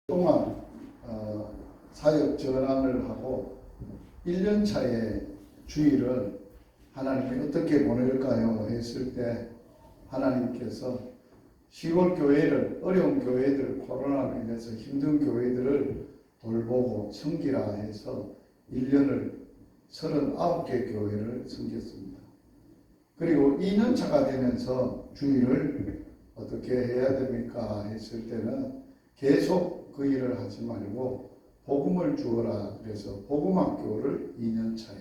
동안 사역 전환을 하고 1년 차에 주일을 하나님이 어떻게 보낼까요? 했을 때 하나님께서 시골 교회를, 어려운 교회들, 코로나로 인해서 힘든 교회들을 돌보고 섬기라 해서 1년을 39개 교회를 섬겼습니다. 그리고 2년 차가 되면서 주일을 어떻게 해야 됩니까? 했을 때는 계속 그 일을 하지 말고 복음을 주어라. 그래서 복음학교를 2년 차에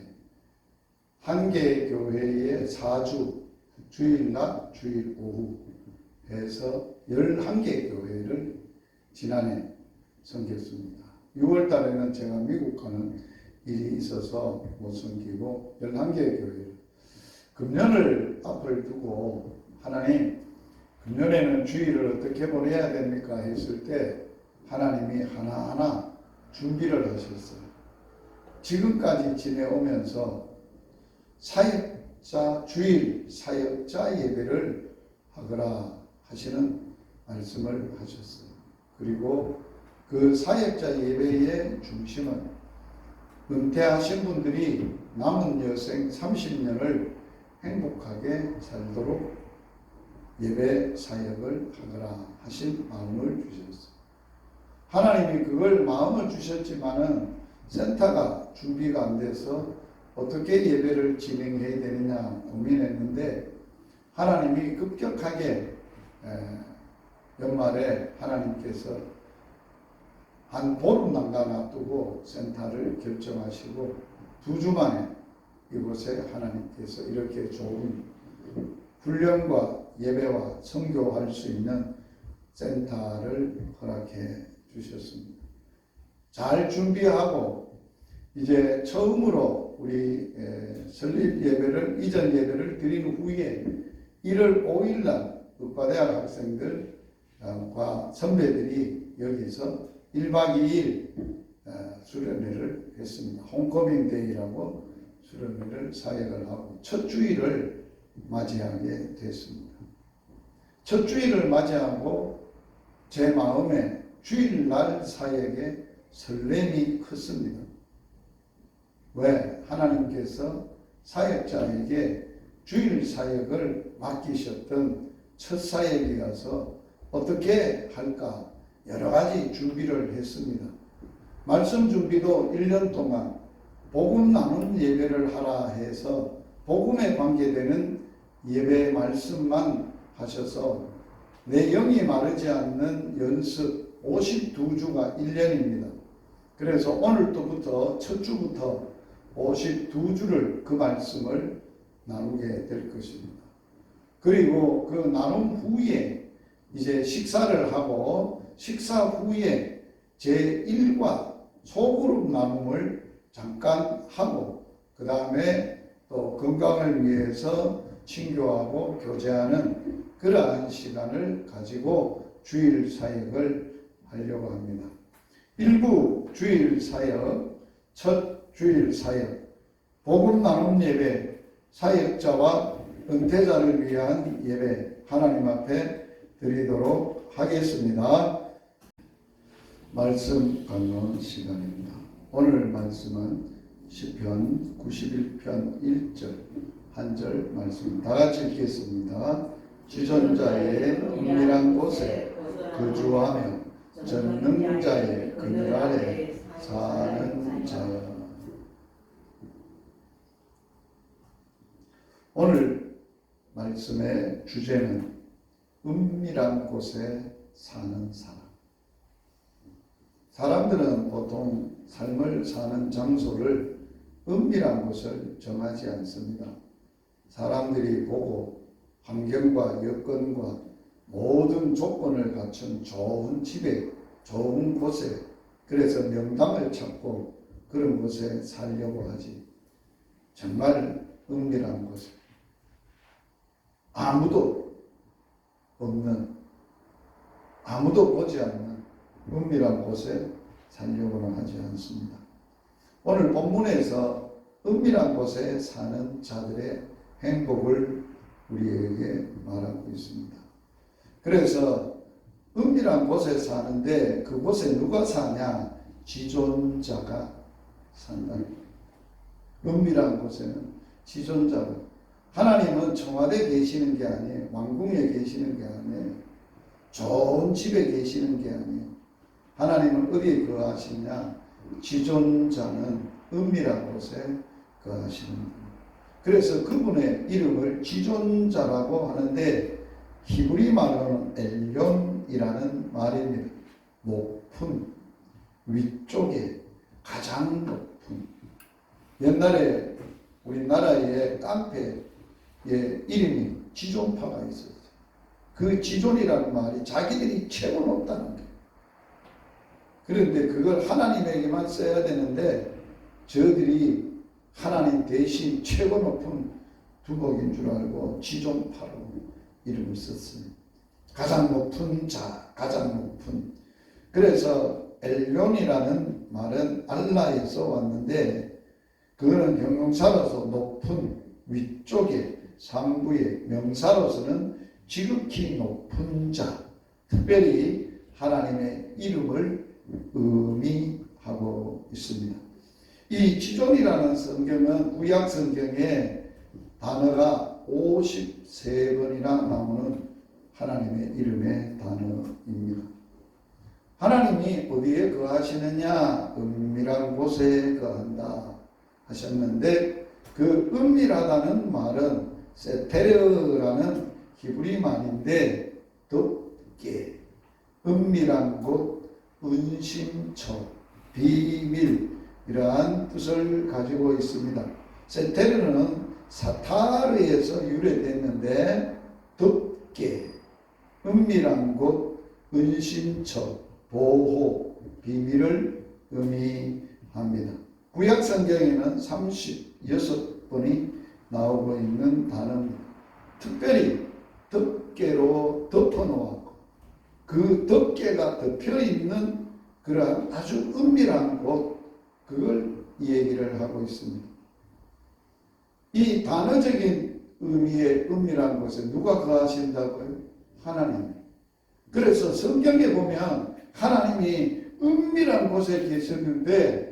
한 개 교회에 4주 주일 낮 주일 오후 해서 11개 교회를 지난해 섬겼습니다. 6월 달에는 제가 미국 가는 일이 있어서 못 섬기고 11개 교회를 금년을 앞을 두고 하나님 금년에는 주일을 어떻게 보내야 됩니까? 했을 때 하나님이 하나하나 준비를 하셨어요. 지금까지 지내오면서 사역자 주일 사역자 예배를 하거라 하시는 말씀을 하셨어요. 그리고 그 사역자 예배의 중심은 은퇴하신 분들이 남은 여생 30년을 행복하게 살도록 예배 사역을 하거라 하신 마음을 주셨어요. 하나님이 그걸 마음을 주셨지만은 센터가 준비가 안 돼서 어떻게 예배를 진행해야 되느냐 고민했는데 하나님이 급격하게 연말에 하나님께서 한 보름 남가 놔두고 센터를 결정하시고 2주 만에 이곳에 하나님께서 이렇게 좋은 훈련과 예배와 선교할 수 있는 센터를 허락해 주셨습니다. 잘 준비하고 이제 처음으로 우리 설립 예배를 이전 예배를 드린 후에 1월 5일 날 의과대학 학생들과 선배들이 여기서 1박 2일 수련회를 했습니다. 홈커밍 데이라고 수련회를 사역을 하고 첫 주일을 맞이하게 됐습니다. 첫 주일을 맞이하고 제 마음에 주일날 사역에 설렘이 컸습니다. 왜? 하나님께서 사역자에게 주일 사역을 맡기셨던 첫 사역이어서 어떻게 할까 여러 가지 준비를 했습니다. 말씀 준비도 1년 동안 복음 나눔 예배를 하라 해서 복음에 관계되는 예배 말씀만 하셔서 내 영이 마르지 않는 연습 52주가 1년입니다. 그래서 오늘부터 첫 주부터 52주를 그 말씀을 나누게 될 것입니다. 그리고 그 나눔 후에 이제 식사를 하고 식사 후에 제1과 소그룹 나눔을 잠깐 하고 그 다음에 또 건강을 위해서 친교하고 교제하는 그러한 시간을 가지고 주일 사역을 하려고 합니다. 일부 주일 사역, 첫 주일 사역, 복음 나눔 예배, 사역자와 은퇴자를 위한 예배 하나님 앞에 드리도록 하겠습니다. 말씀 강론 시간입니다. 오늘 말씀은 시편 91편 1절 한 절 말씀 다 같이 읽겠습니다. 지존자의 은밀한 곳에 거주하며 전능자의 그늘 아래 사는 자. 오늘 말씀의 주제는 은밀한 곳에 사는 사람. 사람들은 보통 삶을 사는 장소를 은밀한 곳을 정하지 않습니다. 사람들이 보고 환경과 여건과 모든 조건을 갖춘 좋은 집에, 좋은 곳에, 그래서 명당을 찾고 그런 곳에 살려고 하지. 정말 은밀한 곳에 아무도 없는, 아무도 보지 않는 은밀한 곳에 살려고는 하지 않습니다. 오늘 본문에서 은밀한 곳에 사는 자들의 행복을 우리에게 말하고 있습니다. 그래서 은밀한 곳에 사는데 그곳에 누가 사냐? 지존자가 산다. 은밀한 곳에는 지존자가. 하나님은 청와대에 계시는 게 아니에요. 왕궁에 계시는 게 아니에요. 좋은 집에 계시는 게 아니에요. 하나님은 어디에 거하시냐? 지존자는 은밀한 곳에 거하시는 거예요. 그래서 그분의 이름을 지존자라고 하는데 히브리 말로는 엘론이라는 말입니다. 높은, 위쪽에 가장 높은. 옛날에 우리나라의 깡패의 이름이 지존파가 있었어요. 그 지존이라는 말이 자기들이 최고 높다는 거예요. 그런데 그걸 하나님에게만 써야 되는데 저들이 하나님 대신 최고 높은 두목인 줄 알고 지존파로 이름을 썼어요. 가장 높은 자, 가장 높은. 그래서 엘론이라는 말은 알라에서 왔는데 그거는 형용사로서 높은, 위쪽에, 상부에, 명사로서는 지극히 높은 자, 특별히 하나님의 이름을 의미하고 있습니다. 이 지존이라는 성경은 구약 성경에 단어가 53번이나 나오는 하나님의 이름의 단어입니다. 하나님이 어디에 거하시느냐? 은밀한 곳에 거한다 하셨는데 그 은밀하다는 말은 세테르라는 히브리 말인데 덮게, 은밀한 곳, 은심처, 비밀 이러한 뜻을 가지고 있습니다. 세테르는 사타르에서 유래됐는데 덮게, 은밀한 곳, 은심처, 보호, 비밀을 의미합니다. 구약 성경에는 36번이 나오고 있는 단어입니다. 특별히 덮개로 덮어놓았고 그 덮개가 덮여있는 그런 아주 은밀한 곳, 그걸 얘기를 하고 있습니다. 이 단어적인 의미의 은밀한 곳에 누가 거하신다고요? 하나님. 그래서 성경에 보면 하나님이 은밀한 곳에 계셨는데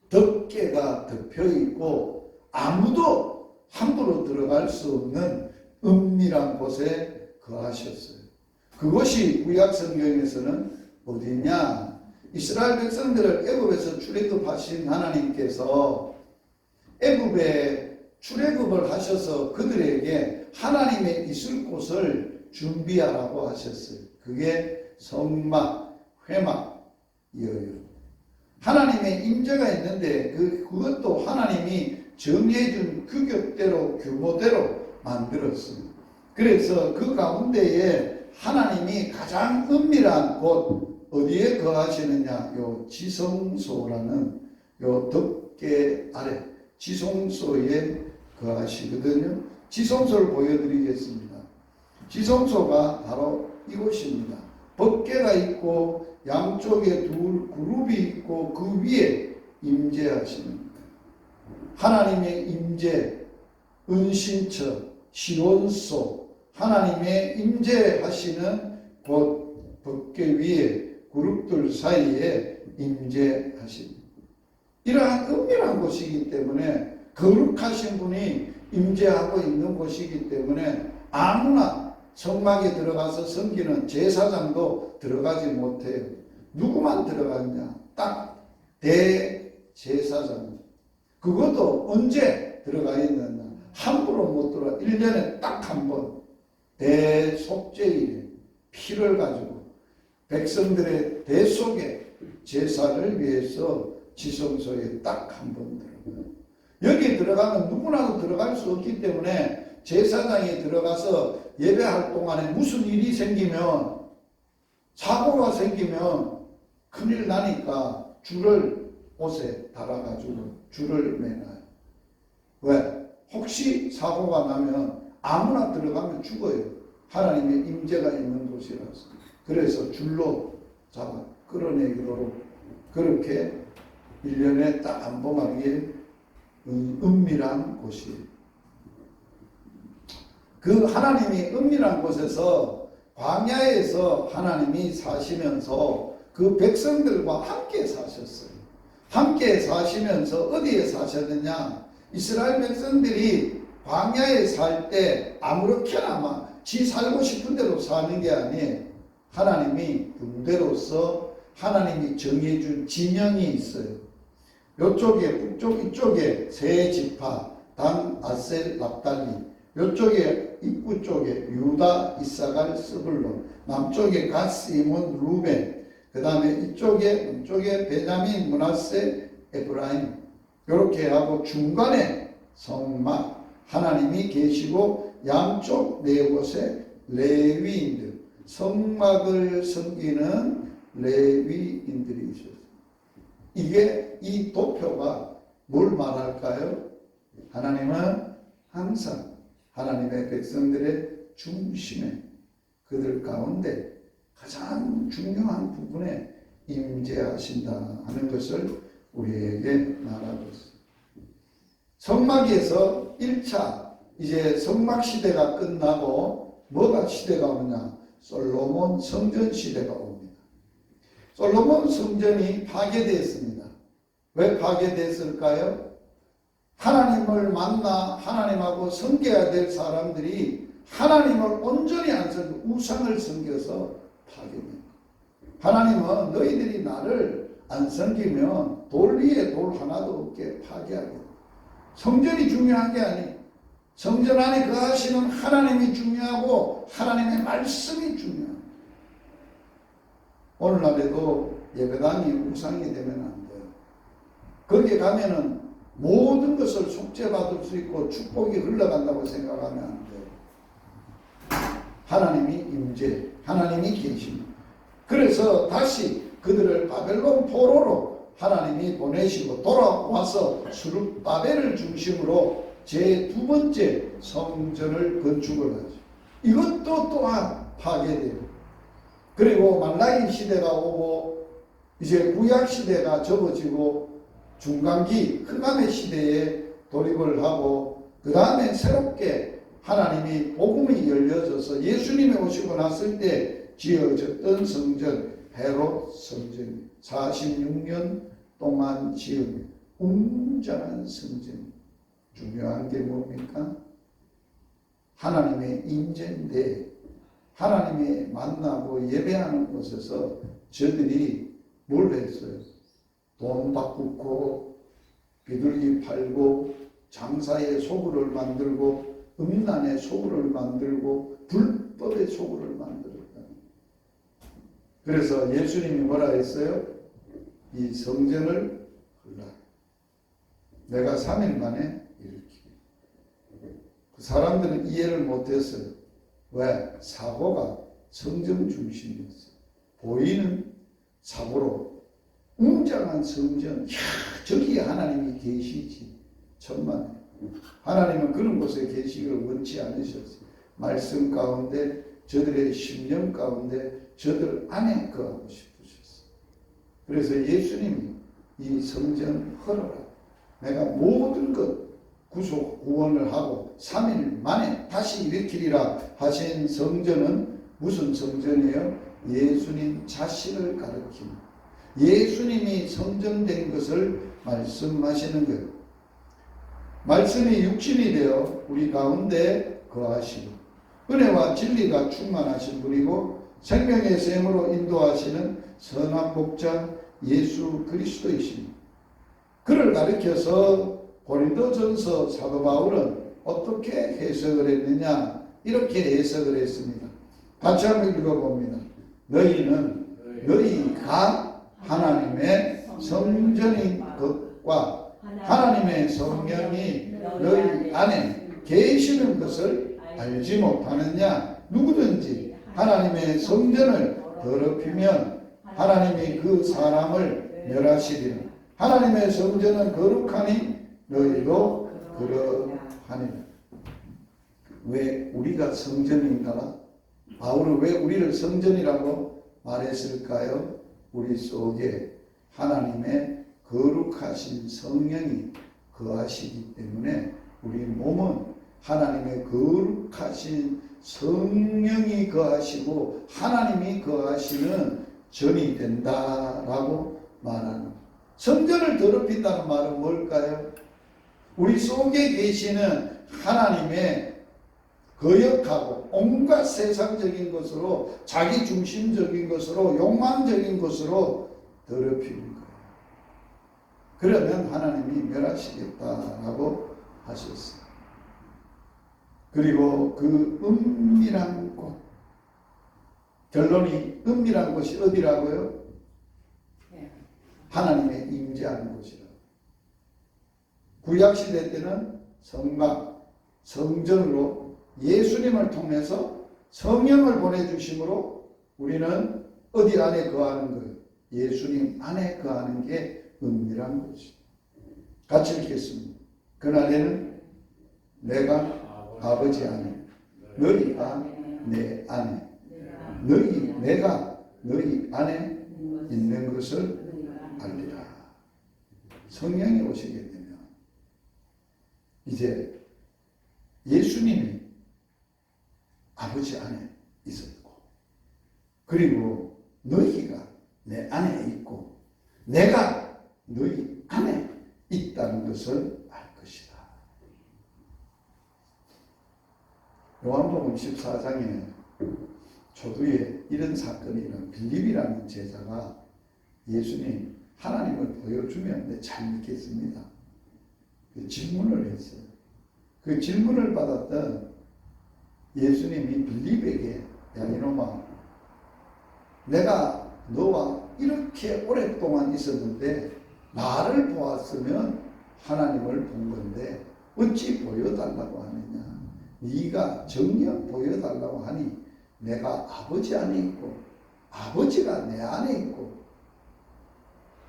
덮개가 덮여 있고 아무도 함부로 들어갈 수 없는 은밀한 곳에 거하셨어요. 그것이 구약 성경에서는 어디냐? 이스라엘 백성들을 애굽에서 출애굽하신 하나님께서 애굽에 출애굽을 하셔서 그들에게 하나님의 있을 곳을 준비하라고 하셨어요. 그게 성막, 회막이에요. 하나님의 임재가 있는데 그것도 하나님이 정해준 규격대로 규모대로 만들었습니다. 그래서 그 가운데에 하나님이 가장 은밀한 곳 어디에 거하시느냐? 요 지성소라는 요 덮개 아래 지성소에 거하시거든요. 지성소를 보여드리겠습니다. 지성소가 바로 이곳입니다. 덮개가 있고 양쪽에 둘 그룹이 있고 그 위에 임재하시는 거예요. 하나님의 임재, 은신처, 시온소, 하나님의 임재하시는 곳 덮개 위에 그룹들 사이에 임재하십니다. 이러한 은밀한 곳이기 때문에 거룩하신 분이 임재하고 있는 곳이기 때문에 아무나 성막에 들어가서 섬기는 제사장도 들어가지 못해요. 누구만 들어갔냐? 딱 대제사장. 그것도 언제 들어가 있느냐? 함부로 못 들어가. 1년에 딱 한 번 대속죄일에 피를 가지고 백성들의 대속의 제사를 위해서 지성소에 딱 한 번 들어가요. 여기 들어가면 누구나도 들어갈 수 없기 때문에 제사장이 들어가서 예배할 동안에 무슨 일이 생기면 사고가 생기면 큰일 나니까 줄을 옷에 달아가지고 줄을 매놔요. 왜? 혹시 사고가 나면 아무나 들어가면 죽어요. 하나님의 임재가 있는 곳이라서. 그래서 줄로 잡아 끌어내기로 그렇게 1년에 딱 한 번 하기에 은밀한 곳이에요. 그 하나님이 은밀한 곳에서 광야에서 하나님이 사시면서 그 백성들과 함께 사셨어요. 함께 사시면서 어디에 사셨느냐? 이스라엘 백성들이 광야에 살 때 아무렇게나 막 지 살고 싶은 대로 사는 게 아니에요. 하나님이 군대로서 하나님이 정해준 진영이 있어요. 요쪽에 북쪽 이쪽에 세 지파 단, 아셀, 납달리, 요쪽에 입구 쪽에 유다, 이사갈, 스불론, 남쪽에 갓, 시몬, 루벤, 그 다음에 이쪽에 남쪽에 베냐민, 므낫세, 에브라임, 이렇게 하고 중간에 성막 하나님이 계시고 양쪽 네 곳에 레위인들, 성막을 섬기는 레위인들이 있었어요. 이게 이 도표가 뭘 말할까요? 하나님은 항상 하나님의 백성들의 중심에 그들 가운데 가장 중요한 부분에 임재하신다 하는 것을 우리에게 말하고 있습니다. 성막에서 1차 이제 성막 시대가 끝나고 뭐가 시대가 오느냐? 솔로몬 성전 시대가 옵니다. 솔로몬 성전이 파괴되었습니다. 왜 파괴됐을까요? 하나님을 만나 하나님하고 섬겨야 될 사람들이 하나님을 온전히 안 섬기고 우상을 섬겨서 파괴됩니다. 하나님은 너희들이 나를 안 섬기면 돌 위에 돌 하나도 없게 파괴하겠다. 성전이 중요한 게 아니에요. 성전 안에 거하시는 하나님이 중요하고 하나님의 말씀이 중요합니다. 오늘날에도 예배당이 우상이 되면 안 돼요. 거기에 가면은 모든 것을 속죄받을 수 있고 축복이 흘러간다고 생각하면 안 돼요. 하나님이 임재, 하나님이 계십니다. 그래서 다시 그들을 바벨론 포로로 하나님이 보내시고 돌아와서 수룹바벨을 중심으로 제2 번째 성전을 건축을 하죠. 이것도 또한 파괴돼요. 그리고 말라기 시대가 오고 이제 구약 시대가 접어지고 중간기 흑암의 시대에 돌입을 하고 그 다음에 새롭게 하나님이 복음이 열려져서 예수님이 오시고 났을 때 지어졌던 성전 헤롯 성전 46년 동안 지은 웅장한 성전. 중요한 게 뭡니까? 하나님의 임재인데 하나님이 만나고 예배하는 곳에서 저들이 뭘 했어요? 돈 바꾸고 비둘기 팔고 장사의 소굴을 만들고 음란의 소굴을 만들고 불법의 소굴을 만들었다. 그래서 예수님이 뭐라 했어요? 이 성전을 헐라. 내가 3일 만에 일으키게. 그 사람들은 이해를 못했어요. 왜? 사고가 성전 중심이었어요. 보이는 사고로 웅장한 성전, 저기에 하나님이 계시지. 천만에. 하나님은 그런 곳에 계시기를 원치 않으셨어요. 말씀 가운데 저들의 심령 가운데 저들 안에 거하고 싶으셨어요. 그래서 예수님이 이 성전 헐어라. 내가 모든 것 구속 구원을 하고 3일 만에 다시 일으키리라 하신 성전은 무슨 성전이에요? 예수님 자신을 가리키는 예수님이 성전된 것을 말씀하시는 거예요. 말씀이 육신이 되어 우리 가운데 거하시고 은혜와 진리가 충만하신 분이고 생명의 샘으로 인도하시는 선한 목자 예수 그리스도이십니다. 그를 가리켜서 고린도전서 사도 바울은 어떻게 해석을 했느냐? 이렇게 해석을 했습니다. 같이 한번 읽어봅니다. 너희가 하나님의 성전인 것과 하나님의 성령이 너희 안에 계시는 것을 알지 못하느냐? 누구든지 하나님의 성전을 더럽히면 하나님이 그 사람을 멸하시리라. 하나님의 성전은 거룩하니 너희도 그러하니라. 왜 우리가 성전인가? 바울은 왜 우리를 성전이라고 말했을까요? 우리 속에 하나님의 거룩하신 성령이 거하시기 때문에 우리 몸은 하나님의 거룩하신 성령이 거하시고 하나님이 거하시는 전이 된다라고 말하는 거예요. 성전을 더럽힌다는 말은 뭘까요? 우리 속에 계시는 하나님의 거역하고 온갖 세상적인 것으로 자기 중심적인 것으로 욕망적인 것으로 더럽히는 거예요. 그러면 하나님이 멸하시겠다라고 하셨어요. 그리고 그 은밀한 곳, 결론이 은밀한 곳이 어디라고요? 하나님의 임재하는 곳이라고. 구약시대 때는 성막, 성전으로 예수님을 통해서 성령을 보내주심으로 우리는 어디 안에 거하는 거예요? 예수님 안에 거하는 게 은밀한 곳이에요. 같이 읽겠습니다. 그날에는 내가 아버지 안에, 너희가 내 안에, 내가 너희 안에 있는 것을 알리라. 성령이 오시게 되면 이제 예수님이 아버지 안에 있었고, 그리고 너희가 내 안에 있고 내가 너희 안에 있다는 것을 알 것이다. 요한복음 14장에 초두에 이런 사건이 일어난 빌립이라는 제자가 예수님 하나님을 보여주면 내 잘 믿겠습니다. 그 질문을 했어요. 그 질문을 받았던 예수님이 빌립에게, 야 이놈아, 내가 너와 이렇게 오랫동안 있었는데 나를 보았으면 하나님을 본 건데 어찌 보여달라고 하느냐. 네가 정녕 보여달라고 하니 내가 아버지 안에 있고 아버지가 내 안에 있고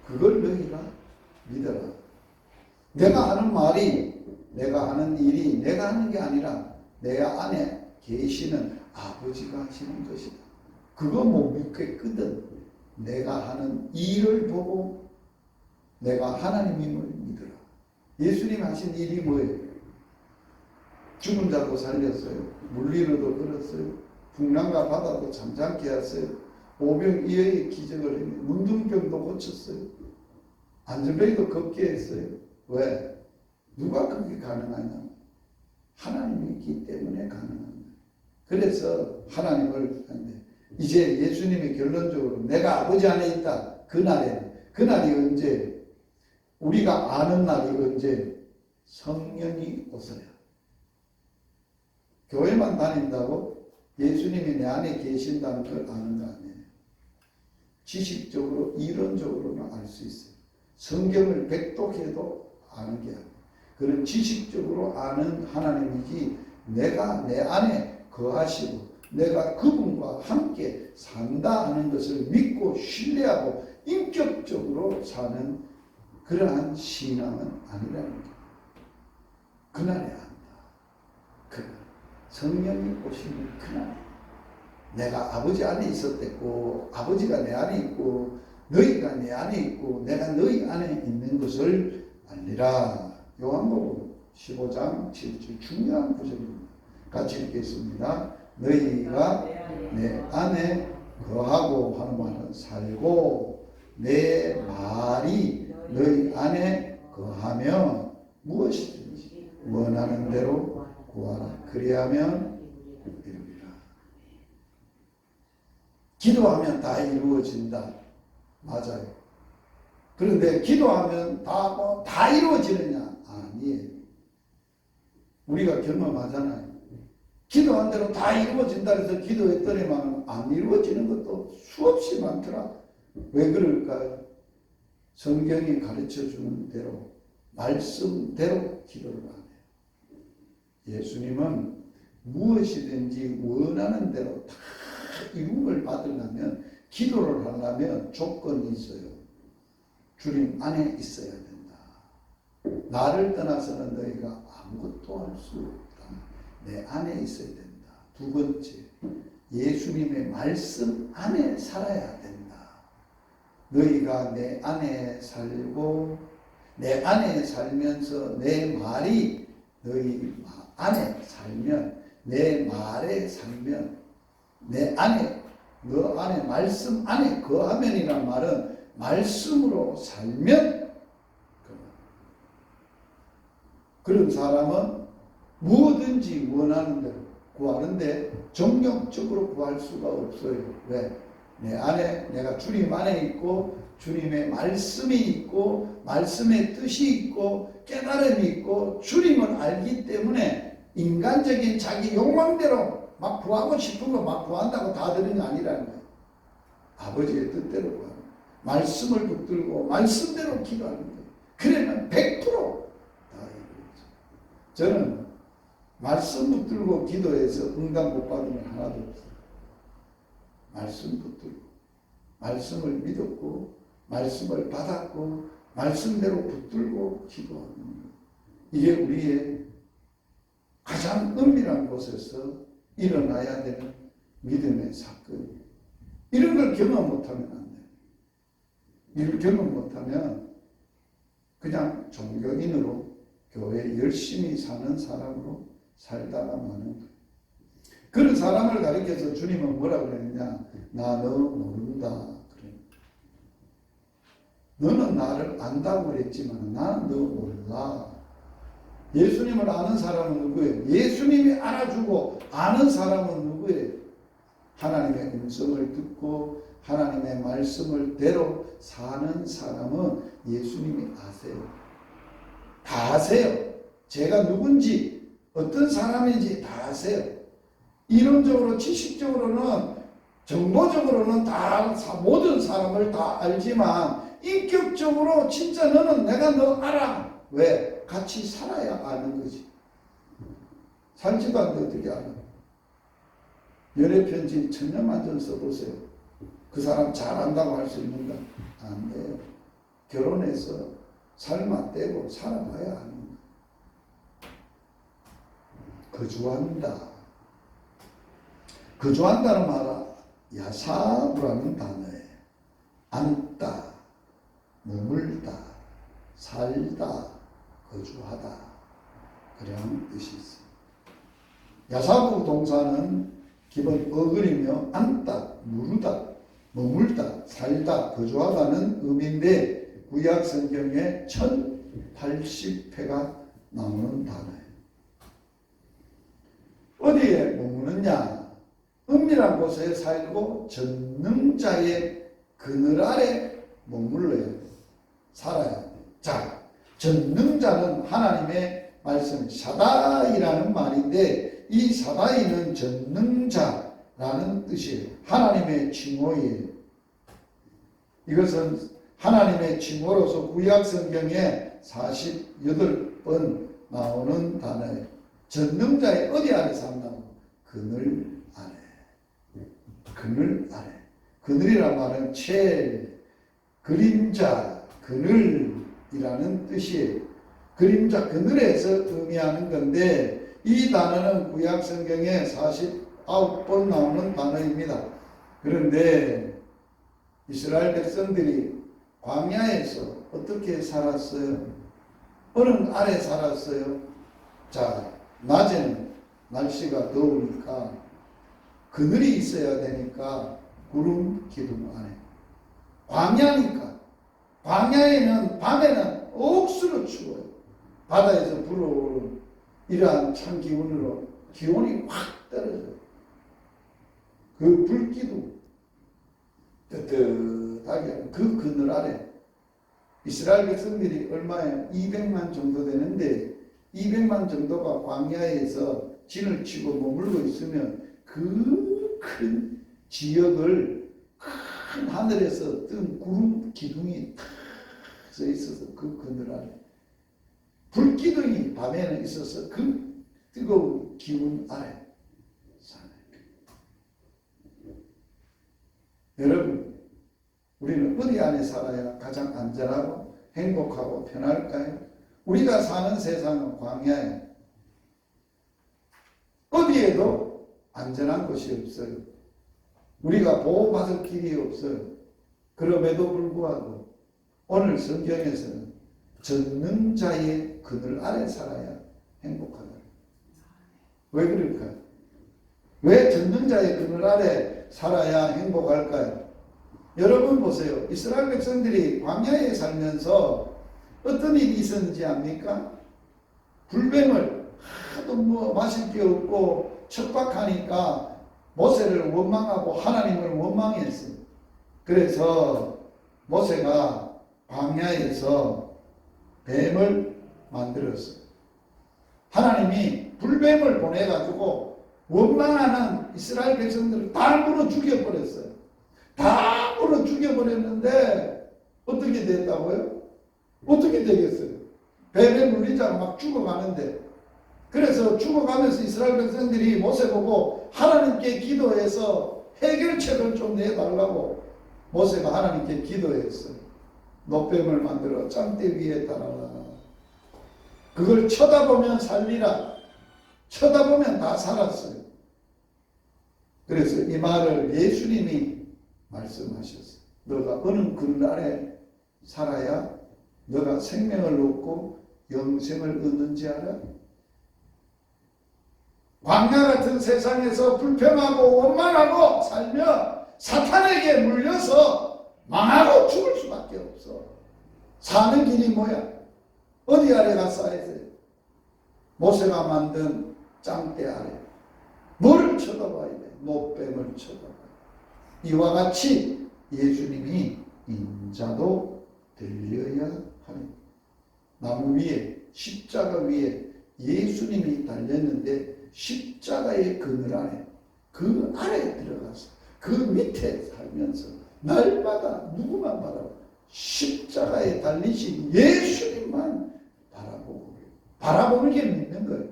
그걸 너희가 믿어라. 내가 하는 말이, 내가 하는 일이 내가 하는 게 아니라 내 안에 계시는 아버지가 하시는 것이다. 그거 못 믿겠거든. 내가 하는 일을 보고 내가 하나님임을 믿어라. 예수님 하신 일이 뭐예요? 죽은 자도 살렸어요. 물리로도 걸었어요. 풍랑과 바다도 잠잠케 했어요. 오병이어의 기적을 했어요. 문둥병도 고쳤어요. 안전뱅이도 걷게 했어요. 왜? 누가 그게 가능하냐? 하나님이 있기 때문에 가능한 거예요. 그래서 하나님을 하는데 이제 예수님이 결론적으로 내가 아버지 안에 있다. 그날이 언제? 우리가 아는 날이 언제? 성령이 오서야. 교회만 다닌다고 예수님이 내 안에 계신다는 걸 아는 거 아니에요. 지식적으로 이론적으로는 알 수 있어요. 성경을 백독해도 아는 게 아니에요. 그런 지식적으로 아는 하나님이지 내가 내 안에 거하시고 내가 그분과 함께 산다 하는 것을 믿고 신뢰하고 인격적으로 사는 그러한 신앙은 아니라는 거예요. 그날에 안다. 그날 성령이 오시는 그날 내가 아버지 안에 있었댔고 아버지가 내 안에 있고 너희가 내 안에 있고 내가 너희 안에 있는 것을 알리라. 요한복음 15장 7절 중요한 구절입니다. 같이 읽겠습니다. 너희가 내 안에 거하고 하는 말은 살고 내 말이 너희 안에 거하면 무엇이든지 원하는 대로 구하라. 그리하면 이루리라. 기도하면 다 이루어진다. 맞아요. 그런데 기도하면 다 이루어지느냐? 아니에요. 우리가 경험하잖아요. 기도한 대로 다 이루어진다 해서 기도했더니만 안 이루어지는 것도 수없이 많더라. 왜 그럴까요? 성경이 가르쳐주는 대로 말씀대로 기도를 안 해요. 예수님은 무엇이든지 원하는 대로 다 이룸을 받으려면 기도를 하려면 조건이 있어요. 주님 안에 있어야 된다. 나를 떠나서는 너희가 아무것도 할 수 없다. 내 안에 있어야 된다. 두 번째, 예수님의 말씀 안에 살아야 된다. 너희가 내 안에 살고 내 안에 살면서 내 말이 너희 안에 살면 내 말에 살면, 내 안에, 너 안에, 말씀 안에 거하면이란 말은 말씀으로 살면, 그런 사람은 무엇든지 원하는 대로 구하는데 정욕적으로 구할 수가 없어요. 왜? 내 안에, 내가 주님 안에 있고 주님의 말씀이 있고 말씀의 뜻이 있고 깨달음이 있고 주님을 알기 때문에 인간적인 자기 욕망대로 막 구하고 싶은 거 막 구한다고 다 되는 게 아니라는 거예요. 아버지의 뜻대로 구하는 거예요. 말씀을 붙들고 말씀대로 기도하는 거예요. 그러면 100% 다 이루어져요. 저는 말씀 붙들고 기도해서 응답 못 받으면 하나도 없어요. 말씀 붙들고 말씀을 믿었고 말씀을 받았고 말씀대로 붙들고 기도하는 거예요. 이게 우리의 가장 은밀한 곳에서 일어나야 되는 믿음의 사건이에요. 이런 걸 경험 못하면 안 돼요. 이걸 경험 못하면 그냥 종교인으로 교회 열심히 사는 사람으로 살다가 마는 거예요. 그런 사람을 가리켜서 주님은 뭐라고 그랬냐? 나 너 모른다. 그래. 너는 나를 안다고 그랬지만 나는 너 몰라. 예수님을 아는 사람은 누구예요? 예수님이 알아주고 아는 사람은 누구예요? 하나님의 음성을 듣고 하나님의 말씀을 대로 사는 사람은 예수님이 아세요. 다 아세요. 제가 누군지 어떤 사람인지 다 아세요. 이론적으로 지식적으로는 정보적으로는 다 모든 사람을 다 알지만 인격적으로 진짜 너는 내가 너 알아. 왜? 같이 살아야 아는 거지. 살지도 않는데 어떻게 알아? 연애편지 천년만년 써보세요. 그 사람 잘 안다고 할 수 있는가? 안 돼요. 결혼해서 살만 떼고 살아봐야 하는 거야. 거주한다. 거주한다는 말은 야사부라는 단어에 앉다, 머물다, 살다, 거주하다 그런 뜻이 있습니다. 야사부 동사는 기본 어근이며 앉다, 누르다, 머물다, 살다, 거주하다는 의미인데 구약 성경에 1080회가 나오는 단어예요. 어디에 머무느냐? 은밀한 곳에 살고 전능자의 그늘 아래 머물러야 돼. 살아야 돼. 자, 전능자는 하나님의 말씀 샤다이라는 말인데 이 샤다이는 전능자라는 뜻이에요. 하나님의 칭호예요. 이것은 하나님의 칭호로서 구약 성경에 48번 나오는 단어예요. 전능자의 어디 아래 산다고? 그늘 아래. 그늘 아래. 그늘이란 말은 첼, 그림자, 그늘이라는 뜻이에요. 그림자, 그늘에서 의미하는 건데 이 단어는 구약 성경에 49번 나오는 단어입니다. 그런데 이스라엘 백성들이 광야에서 어떻게 살았어요? 어느 아래 살았어요? 자, 낮에는 날씨가 더우니까 그늘이 있어야 되니까 구름 기둥 안에. 광야니까. 광야에는 밤에는 억수로 추워요. 바다에서 불어오는 이러한 찬 기운으로 기온이 확 떨어져요. 그 불기둥 뜨뜻하게 하는 그 그늘 아래 이스라엘 백성들이 얼마예요? 200만 정도 되는데 200만 정도가 광야에서 진을 치고 머물고 있으면 그 큰 지역을 큰 하늘에서 뜬 구름 기둥이 탁 서 있어서 그 그늘 아래 불기둥이 밤에는 있어서 그 뜨거운 기운 아래 사는 여러분, 우리는 어디 안에 살아야 가장 안전하고 행복하고 편할까요? 우리가 사는 세상은 광야예요. 어디에도 안전한 곳이 없어요. 우리가 보호받을 길이 없어요. 그럼에도 불구하고 오늘 성경에서는 전능자의 그늘 아래 살아야 행복하다. 왜 그럴까요? 왜 전능자의 그늘 아래 살아야 행복할까요? 여러분 보세요. 이스라엘 백성들이 광야에 살면서 어떤 일이 있었는지 압니까? 불뱀을 하도 마실 게 없고 척박하니까 모세를 원망하고 하나님을 원망했어요. 그래서 모세가 광야에서 뱀을 만들었어요. 하나님이 불뱀을 보내가지고 원망하는 이스라엘 백성들을 다 물어 죽여버렸어요. 다 물어 죽여버렸는데 어떻게 됐다고요? 어떻게 되겠어요? 뱀에 물리자가 막 죽어가는데, 그래서 죽어가면서 이스라엘 백성들이 모세 보고 하나님께 기도해서 해결책을 좀 내달라고 모세가 하나님께 기도했어요. 노뱀을 만들어 짱대 위에 달아라. 그걸 쳐다보면 살리라. 쳐다보면 다 살았어요. 그래서 이 말을 예수님이 말씀하셨어요. 너가 어느 그늘 아래 살아야 너가 생명을 얻고 영생을 얻는지 알아? 광야 같은 세상에서 불평하고 원망하고 살며 사탄에게 물려서 망하고 죽을 수밖에 없어. 사는 길이 뭐야? 어디 아래 가서 해야 돼? 모세가 만든 짱대 아래. 뭐를 쳐다봐야 돼? 노뱀을 쳐다봐야 돼. 이와 같이 예수님이 인자도 들려야 하니, 나무 위에 십자가 위에 예수님이 달렸는데 십자가의 그늘 안에, 그 아래에 들어가서 그 밑에 살면서 날마다 누구만 십자가에 달리신 예수님만 바라보는 게 믿는 거예요.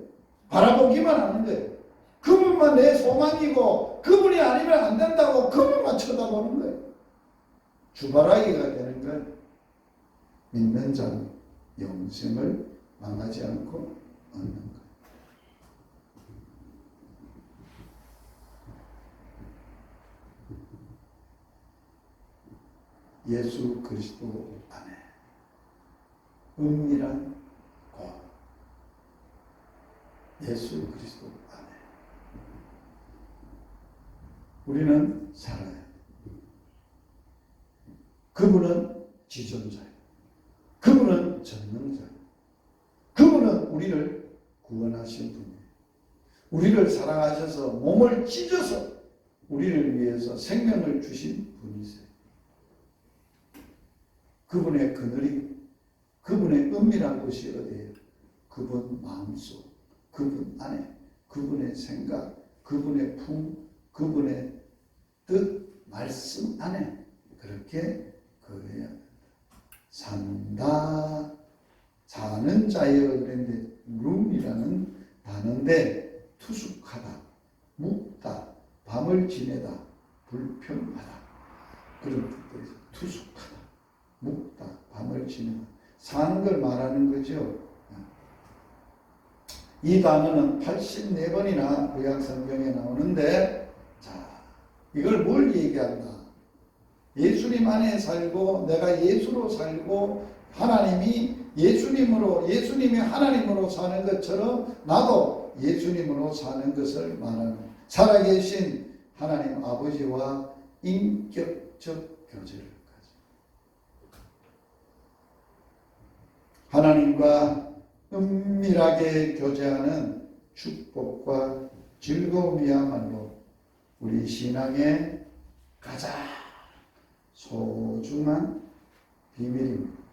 바라보기만 하는 거예요. 그분만 내 소망이고 그분이 아니면 안 된다고 그분만 쳐다보는 거예요. 주바라기가 되는 건 믿는 자는 영생을 망하지 않고 얻는 거예요. 예수 그리스도 안에 은밀한 과 예수 그리스도 안에 우리는 살아야 돼. 그분은 지존자예요. 그분은 전능자예요. 그분은 우리를 구원하신 분이에요. 우리를 사랑하셔서 몸을 찢어서 우리를 위해서 생명을 주신 분이세요. 그분의 그늘이, 그분의 은밀한 곳이 어디예요? 그분 마음속, 그분 안에, 그분의 생각, 그분의 품, 그분의 뜻, 말씀 안에 그렇게 거해야 산다. 사는 자여 그랬는데 룸이라는 단어인데 투숙하다, 묵다, 밤을 지내다, 불평하다 그런 뜻들이 투숙하다, 묵다, 밤을 지내다, 사는 걸 말하는 거죠. 이 단어는 84번이나 구약 성경에 나오는데, 자, 이걸 뭘 얘기한다? 예수님 안에 살고 내가 예수로 살고 하나님이 예수님으로, 예수님이 하나님으로 사는 것처럼 나도 예수님으로 사는 것을 말하는, 살아계신 하나님 아버지와 인격적 교제를 가져. 하나님과 은밀하게 교제하는 축복과 즐거움이야말로 우리 신앙의 가장 소중한 비밀입니다.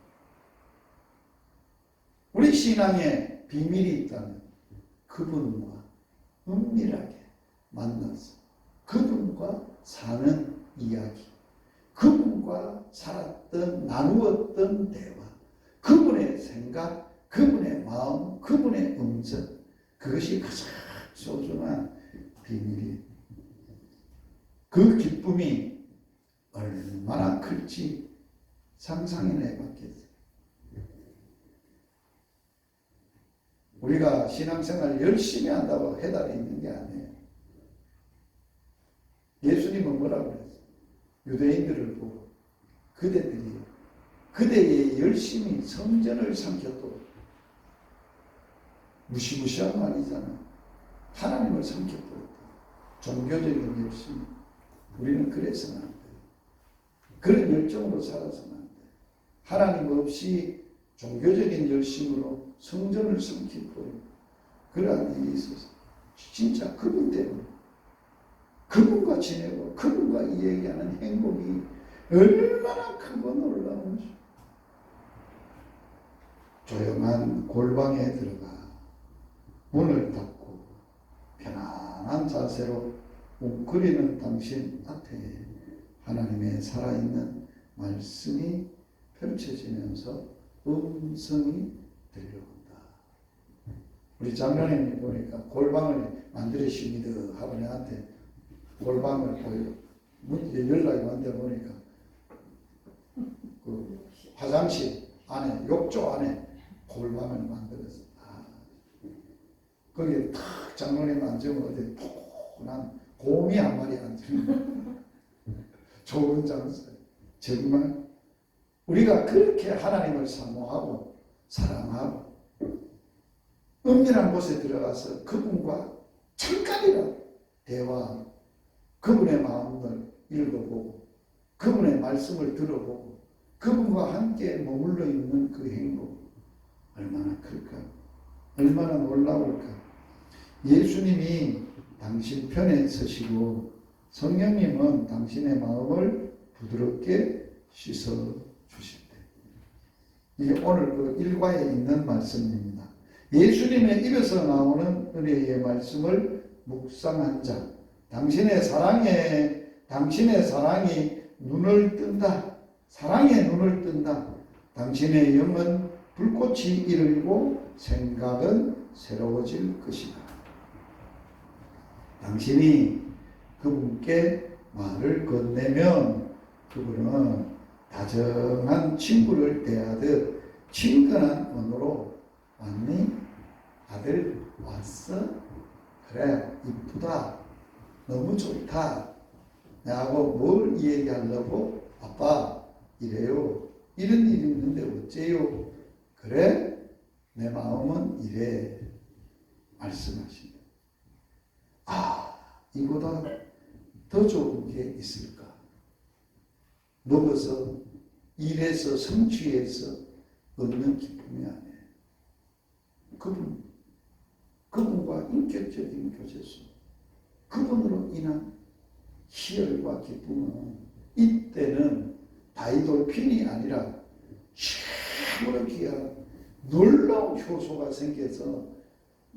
우리 신앙에 비밀이 있다면 그분과 은밀하게 만나서 그분과 사는 이야기, 그분과 살았던, 나누었던 대화, 그분의 생각, 그분의 마음, 그분의 음성, 그것이 가장 소중한 비밀이에요. 그 기쁨이 얼마나 클지 상상이나 해봤겠어요. 우리가 신앙생활 열심히 한다고 해답이 있는 게 아니에요. 예수님은 뭐라고 그랬어요? 유대인들을 보고 그대들이 그대의 열심히 성전을 삼켰도 무시무시한 말이잖아. 하나님을 삼켰다. 종교적인 열심. 우리는 그래서는 안 돼요. 그런 열정으로 살아서는 안 돼요. 하나님 없이 종교적인 열심으로 성전을 섬기고 그러한 일이 있어서 진짜 그분 때문에 그분과 지내고 그분과 이야기하는 행복이 얼마나 크고 놀라운지. 조용한 골방에 들어가 문을 닫고 편안한 자세로 웅크리는 당신 앞에 하나님의 살아있는 말씀이 펼쳐지면서 음성이 들려온다. 우리 장로님이 보니까 골방을 만들으십니다 하고 내한테 골방을 보여. 연락이 왔는데 보니까 그 화장실 안에, 욕조 안에 골방을 만들었어. 거기에 탁 장로님 앉으면 어디 포근한 곰이 한 마리 앉으면 좋은 장소에. 정말 우리가 그렇게 하나님을 사모하고 사랑하고 은밀한 곳에 들어가서 그분과 잠깐이라도 대화, 그분의 마음을 읽어보고 그분의 말씀을 들어보고 그분과 함께 머물러 있는 그 행복 얼마나 클까? 얼마나 놀라울까? 예수님이 당신 편에 서시고 성령님은 당신의 마음을 부드럽게 씻어 주실 때. 이게 오늘 그 일과에 있는 말씀입니다. 예수님의 입에서 나오는 은혜의 말씀을 묵상한 자, 당신의 사랑이 눈을 뜬다. 사랑의 눈을 뜬다. 당신의 영은 불꽃이 일어나고 생각은 새로워질 것이다. 당신이 그분께 말을 건네면 그분은 다정한 친구를 대하듯 친근한 언어로 왔니? 아들 왔어? 그래 이쁘다. 너무 좋다. 나하고 뭘 얘기하려고? 아빠 이래요. 이런 일이 있는데 어째요? 그래? 내 마음은 이래. 말씀하신다. 이보다 더 좋은 게 있을까? 먹어서 일해서 성취해서 얻는 기쁨이 아니에요. 그분과 인격적인 교제소, 그분으로 인한 희열과 기쁨은 이때는 다이돌핀이 아니라 참으로 귀한 놀라운 효소가 생겨서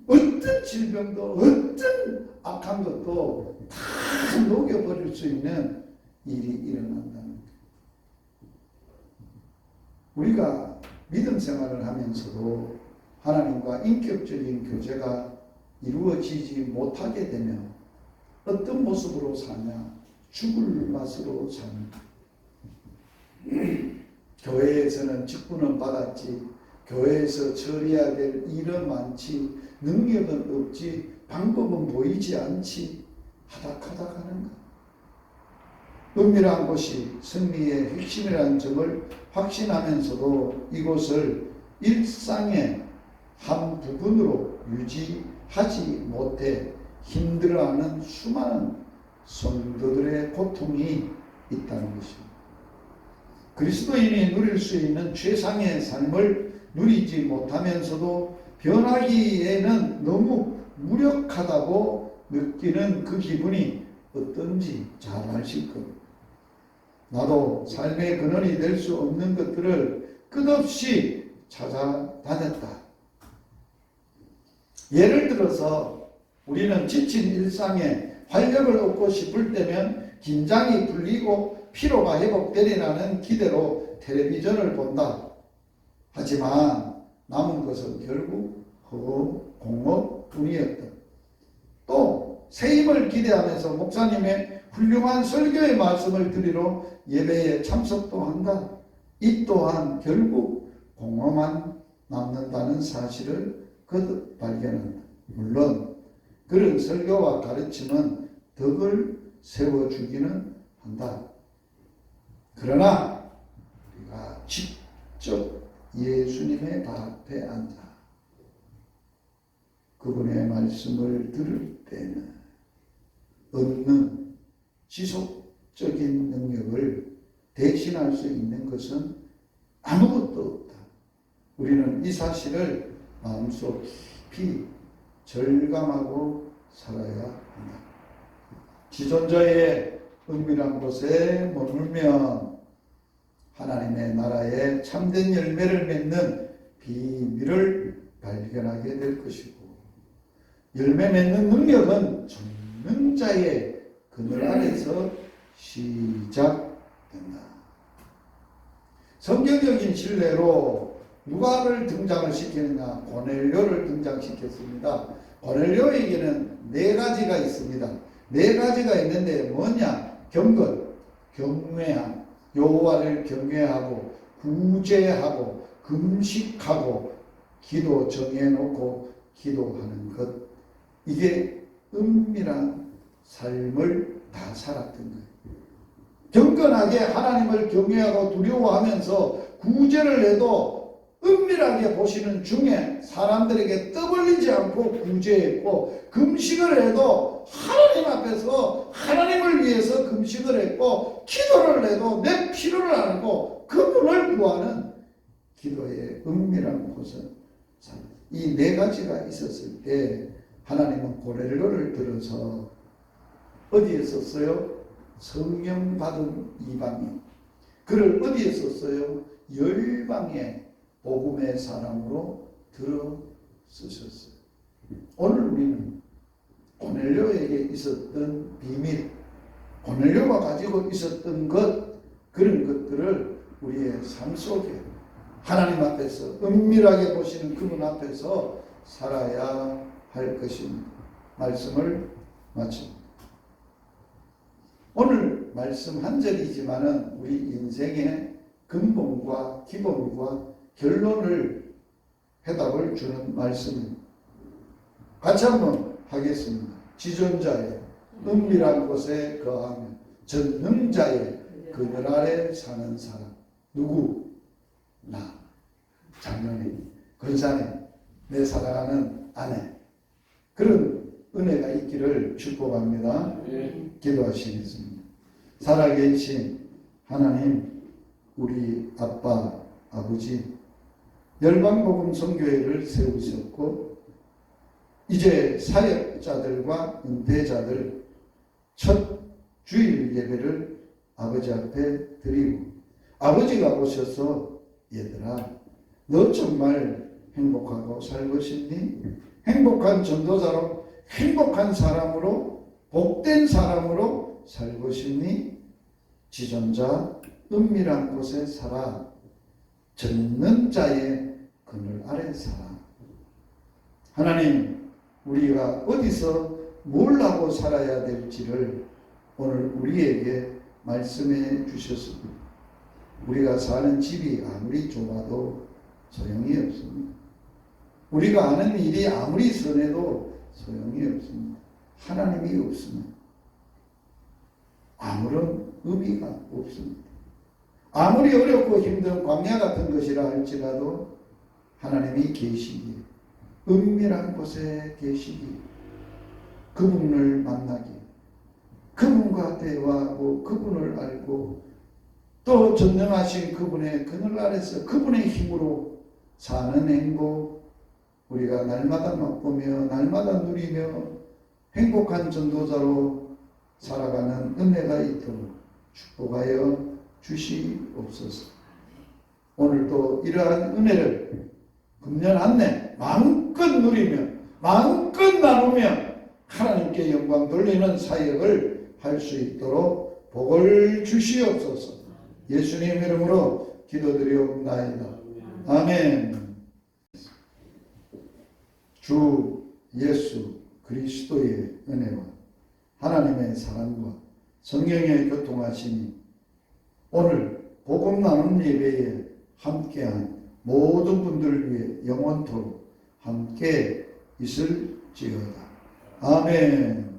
어떤 질병도 어떤 악한 것도 다 녹여버릴 수 있는 일이 일어난다는 것. 우리가 믿음 생활을 하면서도 하나님과 인격적인 교제가 이루어지지 못하게 되면 어떤 모습으로 사냐? 죽을 맛으로 사는. 교회에서는 직분은 받았지, 교회에서 처리해야 될 일은 많지, 능력은 없지, 방법은 보이지 않지, 하닥하닥 하는 것. 은밀한 곳이 승리의 핵심이라는 점을 확신하면서도 이곳을 일상의 한 부분으로 유지하지 못해 힘들어하는 수많은 성도들의 고통이 있다는 것입니다. 그리스도인이 누릴 수 있는 최상의 삶을 누리지 못하면서도 변하기에는 너무 무력하다고 느끼는 그 기분이 어떤지 잘 아실 겁니다. 나도 삶의 근원이 될 수 없는 것들을 끝없이 찾아다녔다. 예를 들어서 우리는 지친 일상에 활력을 얻고 싶을 때면 긴장이 풀리고 피로가 회복되리라는 기대로 텔레비전을 본다. 하지만 남은 것은 결국 공허뿐이었다. 또 새 힘을 기대하면서 목사님의 훌륭한 설교의 말씀을 드리러 예배에 참석도 한다. 이 또한 결국 공허만 남는다는 사실을 거듭 발견한다. 물론 그런 설교와 가르침은 덕을 세워주기는 한다. 그러나 우리가 직접 예수님의 발 앞에 앉아 그분의 말씀을 들을 때는 얻는 지속적인 능력을 대신할 수 있는 것은 아무것도 없다. 우리는 이 사실을 마음속 깊이 절감하고 살아야 한다. 지존자의 은밀한 곳에 머물면 하나님의 나라에 참된 열매를 맺는 비밀을 발견하게 될 것이고, 열매 맺는 능력은 전능자의 그늘 아래서 시작된다. 성경적인 신뢰로 누가를 등장을 시키느냐? 고넬료를 등장시켰습니다. 고넬료에게는 4가지가 있습니다. 4가지가 있는데 뭐냐? 경건, 경외함, 여호와를 경외하고 구제하고 금식하고 기도 정해놓고 기도하는 것. 이게 은밀한 삶을 다 살았던 거예요. 경건하게 하나님을 경외하고 두려워하면서 구제를 해도 은밀하게 보시는 중에 사람들에게 떠벌리지 않고 구제했고, 금식을 해도 하나님 앞에서 하나님을 위해서 금식을 했고, 기도를 해도 내 필요를 알고 그분을 구하는 기도의 은밀한 곳은 이 4가지가 있었을 때 하나님은 고넬료를 들어서 어디에 썼어요? 성령 받은 이방인. 그를 어디에 썼어요? 열방의 복음의 사람으로 들어 쓰셨어요. 오늘 우리는 고넬료에게 있었던 비밀, 고넬료가 가지고 있었던 것, 그런 것들을 우리의 삶 속에 하나님 앞에서 은밀하게 보시는 그분 앞에서 살아야 할 것입니다. 말씀을 마칩니다. 오늘 말씀 한 절이지만은 우리 인생의 근본과 기본과 결론을 해답을 주는 말씀입니다. 같이 한번 하겠습니다. 지존자의 은밀한 곳에 거하며 전능자의 그늘 아래 사는 사람. 누구? 나, 장로님, 권사님, 내 사랑하는 아내. 그런 은혜가 있기를 축복합니다. 기도하시겠습니다. 살아계신 하나님, 우리 아빠, 아버지, 열방복음 선교회를 세우셨고, 이제 사역자들과 은퇴자들 첫 주일 예배를 아버지 앞에 드리고, 아버지가 오셔서 얘들아, 너 정말 행복하고 살고 싶니? 행복한 전도자로, 행복한 사람으로, 복된 사람으로 살고 싶니? 지존자 은밀한 곳에 살아 전능자의 그늘 아래 살아. 하나님, 우리가 어디서 뭘 하고 살아야 될지를 오늘 우리에게 말씀해 주셨습니다. 우리가 사는 집이 아무리 좁아도 소용이 없습니다. 우리가 하는 일이 아무리 선해도 소용이 없습니다. 하나님이 없으면 아무런 의미가 없습니다. 아무리 어렵고 힘든 광야 같은 것이라 할지라도 하나님이 계시기에, 은밀한 곳에 계시기에, 그분을 만나기에, 그분과 대화하고 그분을 알고 또 전능하신 그분의 그늘 아래서 그분의 힘으로 사는 행복, 우리가 날마다 맛보며 날마다 누리며 행복한 전도자로 살아가는 은혜가 있도록 축복하여 주시옵소서. 오늘도 이러한 은혜를 금년 한 해 마음껏 누리며 마음껏 나누며 하나님께 영광 돌리는 사역을 할 수 있도록 복을 주시옵소서. 예수님 이름으로 기도드리옵나이다. 아멘. 주 예수 그리스도의 은혜와 하나님의 사랑과 성령의 교통하심이 오늘 복음 나눔 예배에 함께한 모든 분들을 위해 영원토록 함께 있을지어다. 아멘.